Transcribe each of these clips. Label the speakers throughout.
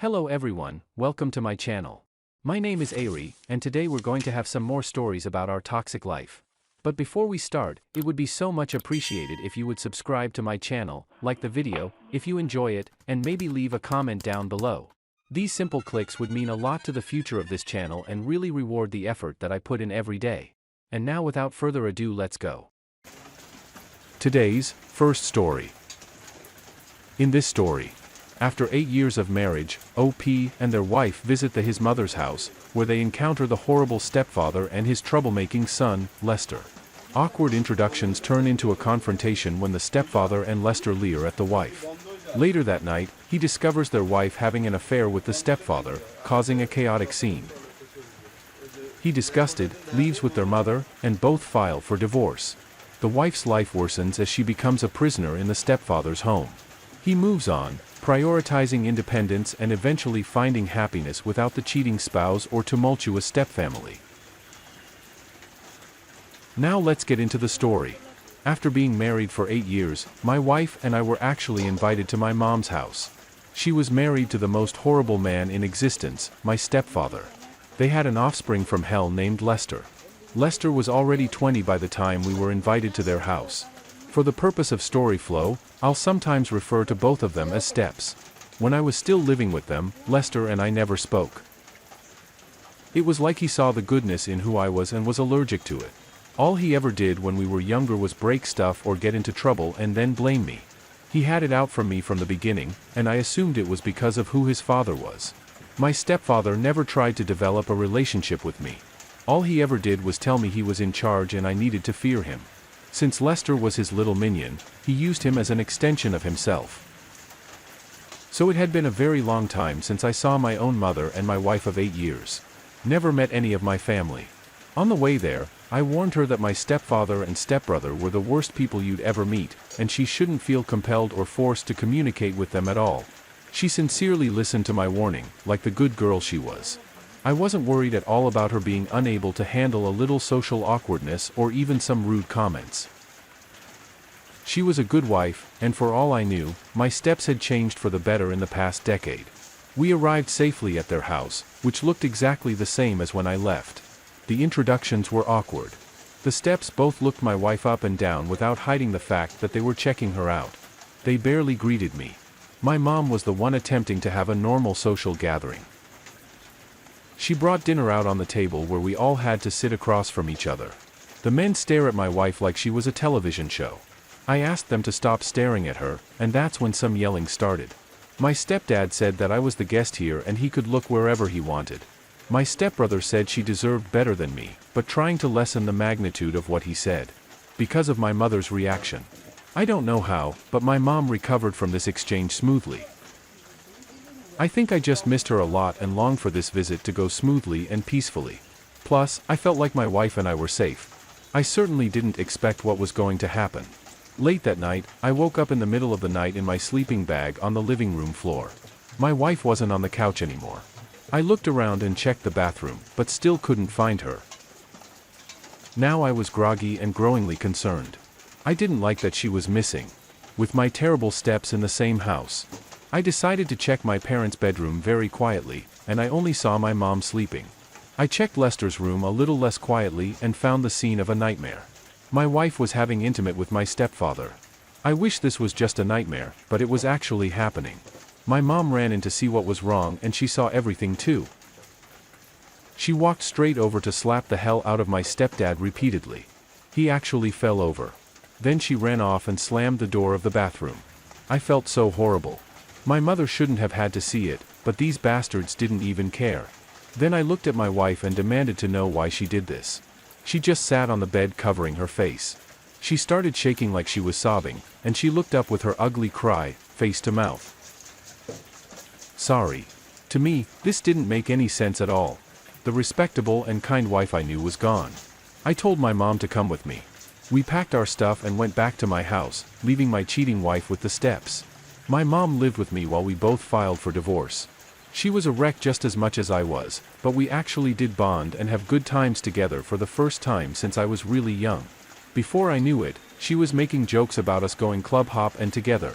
Speaker 1: Hello everyone, welcome to my channel. My name is Ari, and today we're going to have some more stories about our toxic life. But before we start, it would be so much appreciated if you would subscribe to my channel, like the video, if you enjoy it, and maybe leave a comment down below. These simple clicks would mean a lot to the future of this channel and really reward the effort that I put in every day. And now without further ado, let's go. Today's first story. In this story, after 8 years of marriage, OP and their wife visit his mother's house, where they encounter the horrible stepfather and his troublemaking son, Lester. Awkward introductions turn into a confrontation when the stepfather and Lester leer at the wife. Later that night, he discovers their wife having an affair with the stepfather, causing a chaotic scene. He, disgusted, leaves with their mother, and both file for divorce. The wife's life worsens as she becomes a prisoner in the stepfather's home. He moves on, prioritizing independence and eventually finding happiness without the cheating spouse or tumultuous stepfamily. Now let's get into the story. After being married for 8 years, my wife and I were actually invited to my mom's house. She was married to the most horrible man in existence, my stepfather. They had an offspring from hell named Lester. Lester was already 20 by the time we were invited to their house. For the purpose of story flow, I'll sometimes refer to both of them as steps. When I was still living with them, Lester and I never spoke. It was like he saw the goodness in who I was and was allergic to it. All he ever did when we were younger was break stuff or get into trouble and then blame me. He had it out for me from the beginning, and I assumed it was because of who his father was. My stepfather never tried to develop a relationship with me. All he ever did was tell me he was in charge and I needed to fear him. Since Lester was his little minion, he used him as an extension of himself. So it had been a very long time since I saw my own mother and my wife of 8 years. Never met any of my family. On the way there, I warned her that my stepfather and stepbrother were the worst people you'd ever meet, and she shouldn't feel compelled or forced to communicate with them at all. She sincerely listened to my warning, like the good girl she was. I wasn't worried at all about her being unable to handle a little social awkwardness or even some rude comments. She was a good wife, and for all I knew, my steps had changed for the better in the past decade. We arrived safely at their house, which looked exactly the same as when I left. The introductions were awkward. The steps both looked my wife up and down without hiding the fact that they were checking her out. They barely greeted me. My mom was the one attempting to have a normal social gathering. She brought dinner out on the table where we all had to sit across from each other. The men stare at my wife like she was a television show. I asked them to stop staring at her, and that's when some yelling started. My stepdad said that I was the guest here and he could look wherever he wanted. My stepbrother said she deserved better than me, but trying to lessen the magnitude of what he said. Because of my mother's reaction. I don't know how, but my mom recovered from this exchange smoothly. I think I just missed her a lot and longed for this visit to go smoothly and peacefully. Plus, I felt like my wife and I were safe. I certainly didn't expect what was going to happen. Late that night, I woke up in the middle of the night in my sleeping bag on the living room floor. My wife wasn't on the couch anymore. I looked around and checked the bathroom, but still couldn't find her. Now I was groggy and growingly concerned. I didn't like that she was missing. With my terrible steps in the same house, I decided to check my parents' bedroom very quietly, and I only saw my mom sleeping. I checked Lester's room a little less quietly and found the scene of a nightmare. My wife was having intimate with my stepfather. I wish this was just a nightmare, but it was actually happening. My mom ran in to see what was wrong and she saw everything too. She walked straight over to slap the hell out of my stepdad repeatedly. He actually fell over. Then she ran off and slammed the door of the bathroom. I felt so horrible. My mother shouldn't have had to see it, but these bastards didn't even care. Then I looked at my wife and demanded to know why she did this. She just sat on the bed covering her face. She started shaking like she was sobbing, and she looked up with her ugly cry, face to mouth. Sorry. To me, this didn't make any sense at all. The respectable and kind wife I knew was gone. I told my mom to come with me. We packed our stuff and went back to my house, leaving my cheating wife with the steps. My mom lived with me while we both filed for divorce. She was a wreck just as much as I was, but we actually did bond and have good times together for the first time since I was really young. Before I knew it, she was making jokes about us going club hop and together.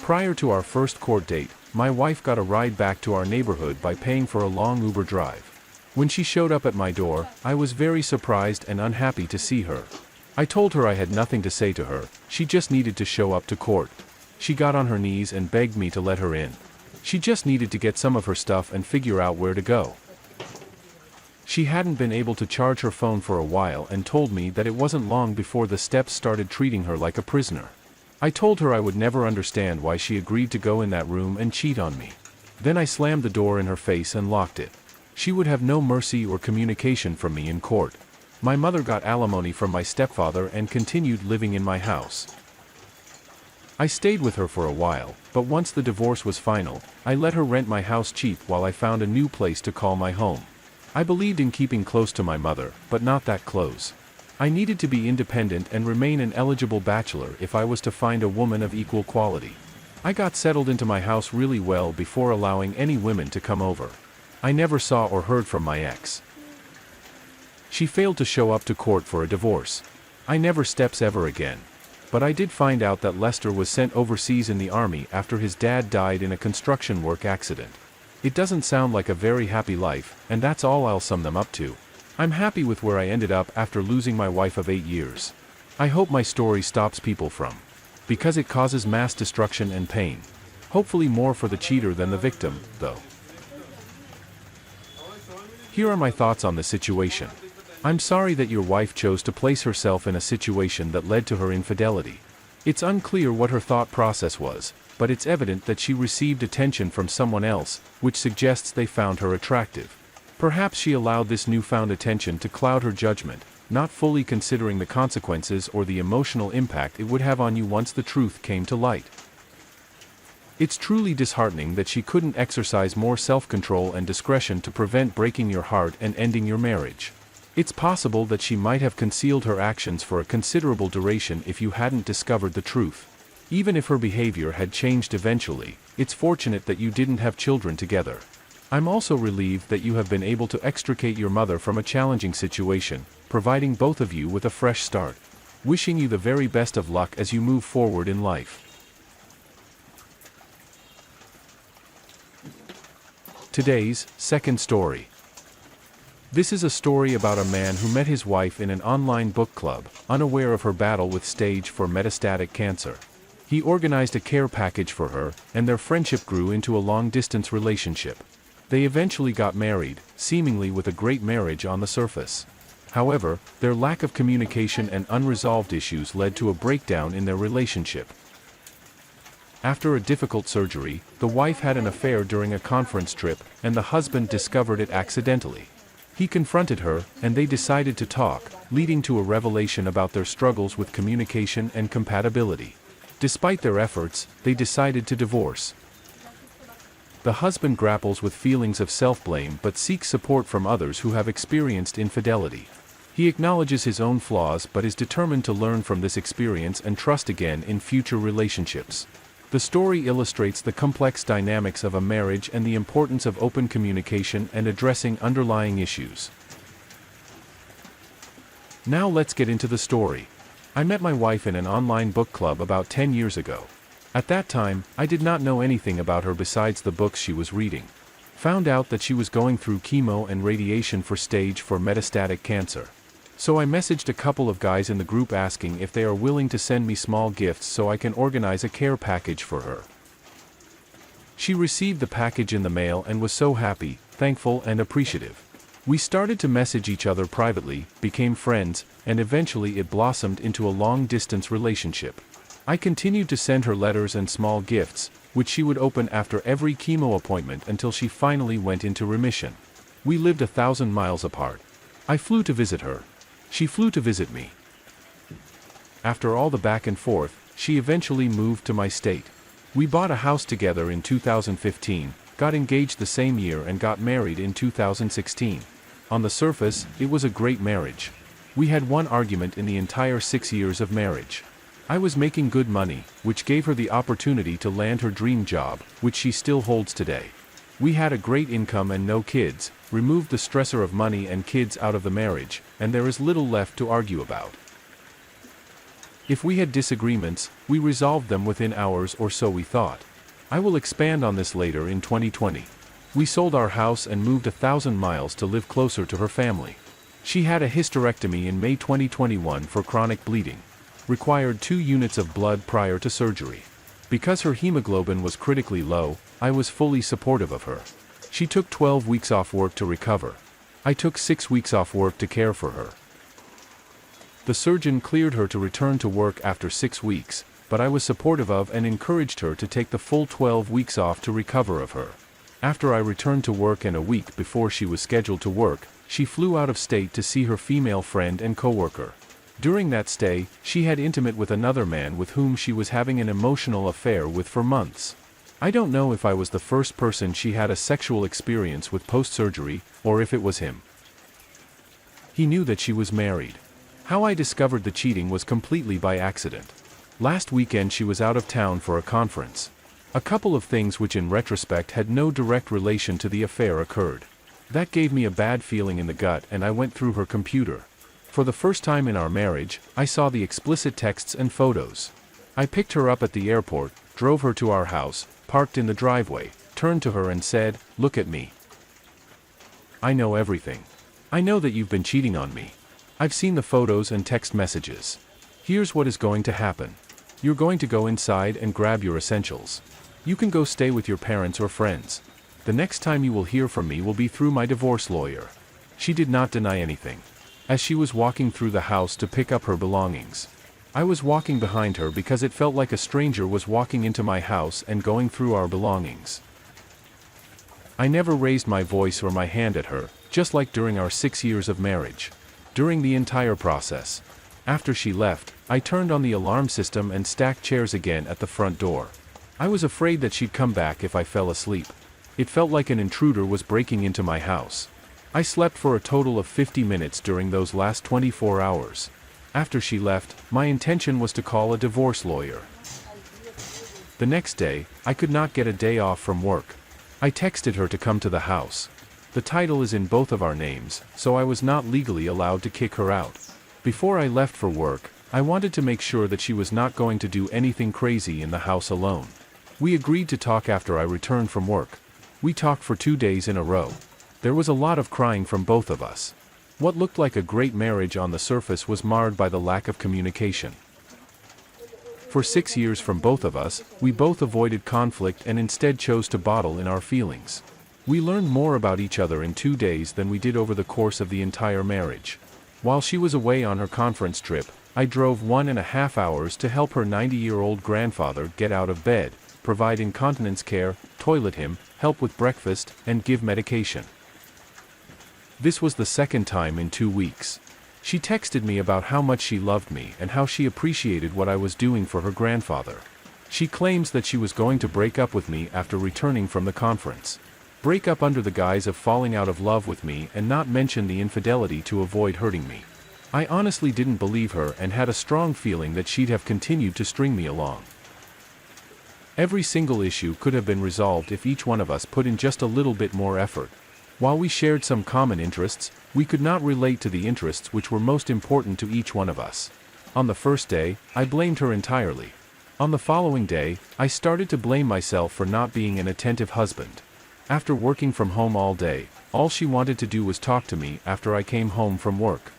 Speaker 1: Prior to our first court date, my wife got a ride back to our neighborhood by paying for a long Uber drive. When she showed up at my door, I was very surprised and unhappy to see her. I told her I had nothing to say to her, she just needed to show up to court. She got on her knees and begged me to let her in. She just needed to get some of her stuff and figure out where to go. She hadn't been able to charge her phone for a while and told me that it wasn't long before the steps started treating her like a prisoner. I told her I would never understand why she agreed to go in that room and cheat on me. Then I slammed the door in her face and locked it. She would have no mercy or communication from me in court. My mother got alimony from my stepfather and continued living in my house. I stayed with her for a while, but once the divorce was final, I let her rent my house cheap while I found a new place to call my home. I believed in keeping close to my mother, but not that close. I needed to be independent and remain an eligible bachelor if I was to find a woman of equal quality. I got settled into my house really well before allowing any women to come over. I never saw or heard from my ex. She failed to show up to court for a divorce. I never steps ever again. But I did find out that Lester was sent overseas in the army after his dad died in a construction work accident. It doesn't sound like a very happy life, and that's all I'll sum them up to. I'm happy with where I ended up after losing my wife of 8 years. I hope my story stops people from, because it causes mass destruction and pain. Hopefully more for the cheater than the victim, though. Here are my thoughts on the situation. I'm sorry that your wife chose to place herself in a situation that led to her infidelity. It's unclear what her thought process was, but it's evident that she received attention from someone else, which suggests they found her attractive. Perhaps she allowed this newfound attention to cloud her judgment, not fully considering the consequences or the emotional impact it would have on you once the truth came to light. It's truly disheartening that she couldn't exercise more self-control and discretion to prevent breaking your heart and ending your marriage. It's possible that she might have concealed her actions for a considerable duration if you hadn't discovered the truth. Even if her behavior had changed eventually, it's fortunate that you didn't have children together. I'm also relieved that you have been able to extricate your mother from a challenging situation, providing both of you with a fresh start. Wishing you the very best of luck as you move forward in life. Today's second story. This is a story about a man who met his wife in an online book club, unaware of her battle with stage 4 metastatic cancer. He organized a care package for her, and their friendship grew into a long-distance relationship. They eventually got married, seemingly with a great marriage on the surface. However, their lack of communication and unresolved issues led to a breakdown in their relationship. After a difficult surgery, the wife had an affair during a conference trip, and the husband discovered it accidentally. He confronted her, and they decided to talk, leading to a revelation about their struggles with communication and compatibility. Despite their efforts, they decided to divorce. The husband grapples with feelings of self-blame but seeks support from others who have experienced infidelity. He acknowledges his own flaws but is determined to learn from this experience and trust again in future relationships. The story illustrates the complex dynamics of a marriage and the importance of open communication and addressing underlying issues. Now let's get into the story. I met my wife in an online book club about 10 years ago. At that time, I did not know anything about her besides the books she was reading. Found out that she was going through chemo and radiation for stage 4 metastatic cancer. So I messaged a couple of guys in the group asking if they are willing to send me small gifts so I can organize a care package for her. She received the package in the mail and was so happy, thankful and appreciative. We started to message each other privately, became friends, and eventually it blossomed into a long-distance relationship. I continued to send her letters and small gifts, which she would open after every chemo appointment until she finally went into remission. We lived 1,000 miles apart. I flew to visit her. She flew to visit me. After all the back and forth, she eventually moved to my state. We bought a house together in 2015, got engaged the same year and got married in 2016. On the surface, it was a great marriage. We had one argument in the entire 6 years of marriage. I was making good money, which gave her the opportunity to land her dream job, which she still holds today. We had a great income and no kids, removed the stressor of money and kids out of the marriage, and there is little left to argue about. If we had disagreements, we resolved them within hours or so, we thought. I will expand on this later. In 2020. We sold our house and moved 1,000 miles to live closer to her family. She had a hysterectomy in May 2021 for chronic bleeding. Required 2 units of blood prior to surgery. Because her hemoglobin was critically low, I was fully supportive of her. She took 12 weeks off work to recover. I took 6 weeks off work to care for her. The surgeon cleared her to return to work after 6 weeks, but I was supportive of and encouraged her to take the full 12 weeks off to recover of her. After I returned to work and a week before she was scheduled to work, she flew out of state to see her female friend and coworker. During that stay, she had intimate with another man with whom she was having an emotional affair with for months. I don't know if I was the first person she had a sexual experience with post-surgery, or if it was him. He knew that she was married. How I discovered the cheating was completely by accident. Last weekend she was out of town for a conference. A couple of things which in retrospect had no direct relation to the affair occurred. That gave me a bad feeling in the gut, and I went through her computer. For the first time in our marriage, I saw the explicit texts and photos. I picked her up at the airport, drove her to our house, parked in the driveway, turned to her and said, "Look at me. I know everything. I know that you've been cheating on me. I've seen the photos and text messages. Here's what is going to happen. You're going to go inside and grab your essentials. You can go stay with your parents or friends. The next time you will hear from me will be through my divorce lawyer." She did not deny anything. As she was walking through the house to pick up her belongings, I was walking behind her because it felt like a stranger was walking into my house and going through our belongings. I never raised my voice or my hand at her, just like during our 6 years of marriage. During the entire process. After she left, I turned on the alarm system and stacked chairs again at the front door. I was afraid that she'd come back if I fell asleep. It felt like an intruder was breaking into my house. I slept for a total of 50 minutes during those last 24 hours. After she left, my intention was to call a divorce lawyer. The next day, I could not get a day off from work. I texted her to come to the house. The title is in both of our names, so I was not legally allowed to kick her out. Before I left for work, I wanted to make sure that she was not going to do anything crazy in the house alone. We agreed to talk after I returned from work. We talked for 2 days in a row. There was a lot of crying from both of us. What looked like a great marriage on the surface was marred by the lack of communication. For 6 years from both of us, we both avoided conflict and instead chose to bottle in our feelings. We learned more about each other in 2 days than we did over the course of the entire marriage. While she was away on her conference trip, I drove 1.5 hours to help her 90-year-old grandfather get out of bed, provide incontinence care, toilet him, help with breakfast, and give medication. This was the second time in 2 weeks. She texted me about how much she loved me and how she appreciated what I was doing for her grandfather. She claims that she was going to break up with me after returning from the conference. Break up under the guise of falling out of love with me and not mention the infidelity to avoid hurting me. I honestly didn't believe her and had a strong feeling that she'd have continued to string me along. Every single issue could have been resolved if each one of us put in just a little bit more effort. While we shared some common interests, we could not relate to the interests which were most important to each one of us. On the first day, I blamed her entirely. On the following day, I started to blame myself for not being an attentive husband. After working from home all day, all she wanted to do was talk to me after I came home from work.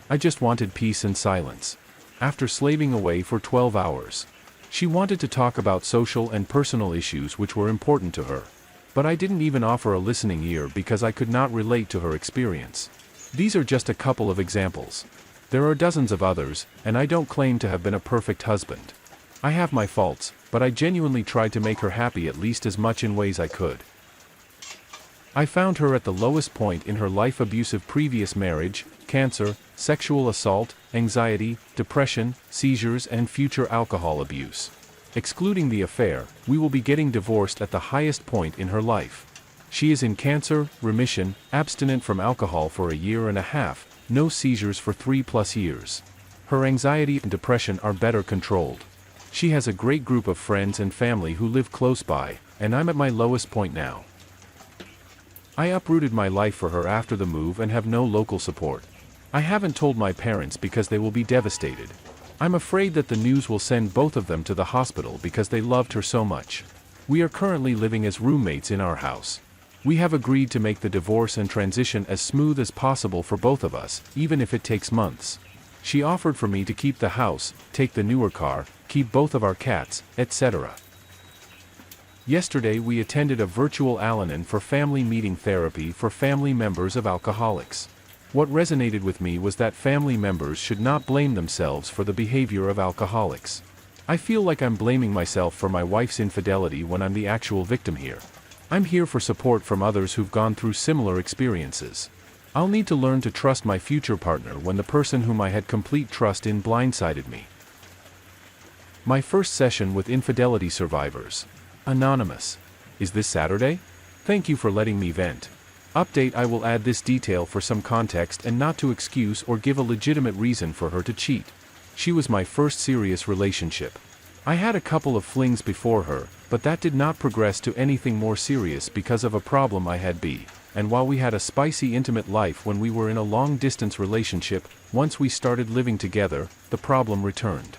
Speaker 1: I just wanted peace and silence. After slaving away for 12 hours, she wanted to talk about social and personal issues which were important to her. But I didn't even offer a listening ear because I could not relate to her experience. These are just a couple of examples. There are dozens of others, and I don't claim to have been a perfect husband. I have my faults, but I genuinely tried to make her happy at least as much in ways I could. I found her at the lowest point in her life: abusive previous marriage, cancer, sexual assault, anxiety, depression, seizures, and future alcohol abuse. Excluding the affair, we will be getting divorced at the highest point in her life. She is in cancer remission, abstinent from alcohol for 1.5 years, no seizures for 3+ years. Her anxiety and depression are better controlled. She has a great group of friends and family who live close by, and I'm at my lowest point now. I uprooted my life for her after the move and have no local support. I haven't told my parents because they will be devastated. I'm afraid that the news will send both of them to the hospital because they loved her so much. We are currently living as roommates in our house. We have agreed to make the divorce and transition as smooth as possible for both of us, even if it takes months. She offered for me to keep the house, take the newer car, keep both of our cats, etc. Yesterday we attended a virtual Al-Anon for family meeting therapy for family members of alcoholics. What resonated with me was that family members should not blame themselves for the behavior of alcoholics. I feel like I'm blaming myself for my wife's infidelity when I'm the actual victim here. I'm here for support from others who've gone through similar experiences. I'll need to learn to trust my future partner when the person whom I had complete trust in blindsided me. My first session with infidelity survivors. Anonymous. Is this Saturday? Thank you for letting me vent. Update: I will add this detail for some context and not to excuse or give a legitimate reason for her to cheat. She was my first serious relationship. I had a couple of flings before her, but that did not progress to anything more serious because of a problem I had and while we had a spicy intimate life when we were in a long-distance relationship, once we started living together, the problem returned.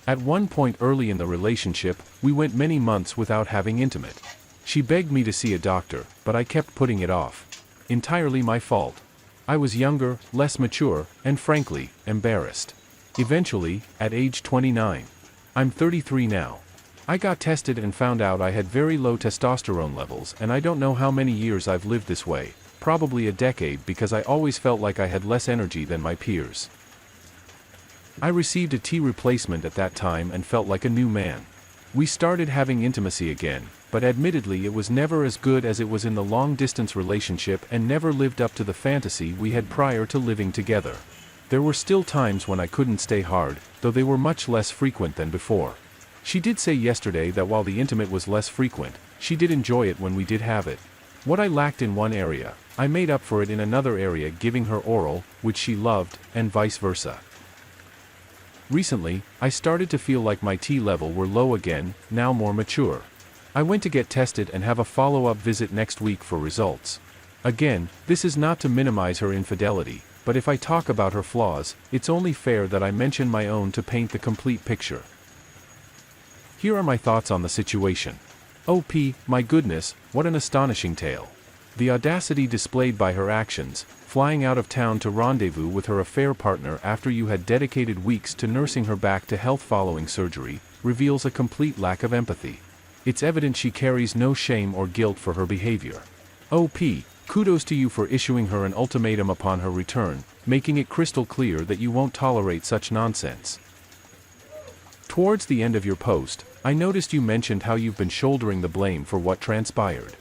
Speaker 1: At one point early in the relationship, we went many months without having intimate. She begged me to see a doctor, but I kept putting it off. Entirely my fault. I was younger, less mature, and frankly, embarrassed. Eventually, at age 29. I'm 33 now. I got tested and found out I had very low testosterone levels, and I don't know how many years I've lived this way, probably a decade, because I always felt like I had less energy than my peers. I received a T replacement at that time and felt like a new man. We started having intimacy again, but admittedly it was never as good as it was in the long-distance relationship and never lived up to the fantasy we had prior to living together. There were still times when I couldn't stay hard, though they were much less frequent than before. She did say yesterday that while the intimate was less frequent, she did enjoy it when we did have it. What I lacked in one area, I made up for it in another area, giving her oral, which she loved, and vice versa. Recently, I started to feel like my T level were low again, now more mature. I went to get tested and have a follow-up visit next week for results. Again, this is not to minimize her infidelity, but if I talk about her flaws, it's only fair that I mention my own to paint the complete picture. Here are my thoughts on the situation. My goodness, what an astonishing tale. The audacity displayed by her actions, flying out of town to rendezvous with her affair partner after you had dedicated weeks to nursing her back to health following surgery, reveals a complete lack of empathy. It's evident she carries no shame or guilt for her behavior. Kudos to you for issuing her an ultimatum upon her return, making it crystal clear that you won't tolerate such nonsense. Towards the end of your post, I noticed you mentioned how you've been shouldering the blame for what transpired.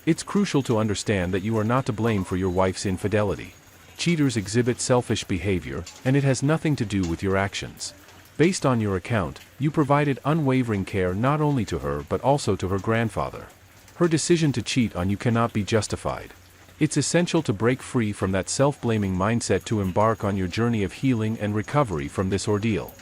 Speaker 1: It's crucial to understand that you are not to blame for your wife's infidelity. Cheaters exhibit selfish behavior, and it has nothing to do with your actions. Based on your account, you provided unwavering care not only to her but also to her grandfather. Her decision to cheat on you cannot be justified. It's essential to break free from that self-blaming mindset to embark on your journey of healing and recovery from this ordeal.